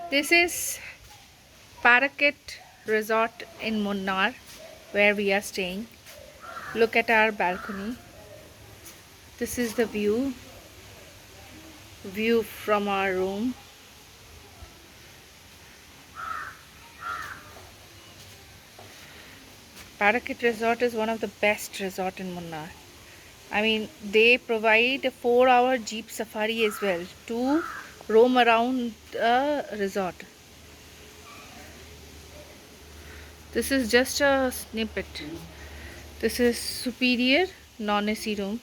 This is Parakkat Resort in Munnar, where we are staying. Look at our balcony. This is the view from our room. Parakkat Resort is one of the best resort in Munnar. I mean, they provide a 4-hour jeep safari as well to roam around the resort. This is just a snippet. This is superior non-AC room.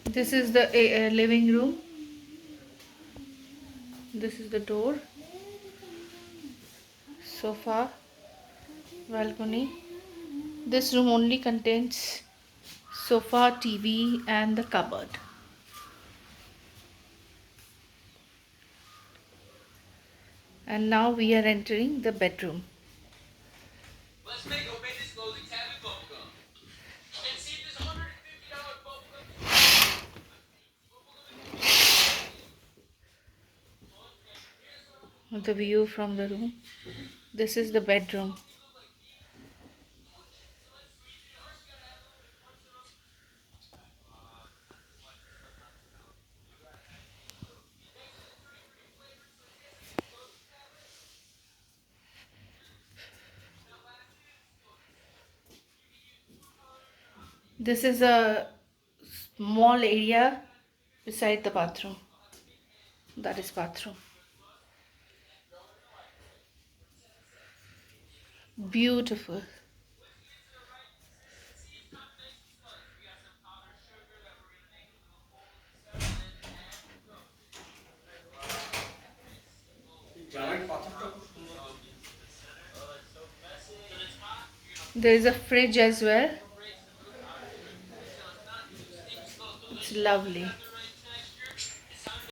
This is the living room. This is the door, sofa, balcony. This room only contains sofa, TV and the cupboard. And now we are entering the bedroom. Let's make obey this closing tab with bubblegum. And see if this $150 bubblegum. The view from the room. This is the bedroom. This is a small area beside the bathroom. That is bathroom. Beautiful. There is a fridge as well. It's lovely.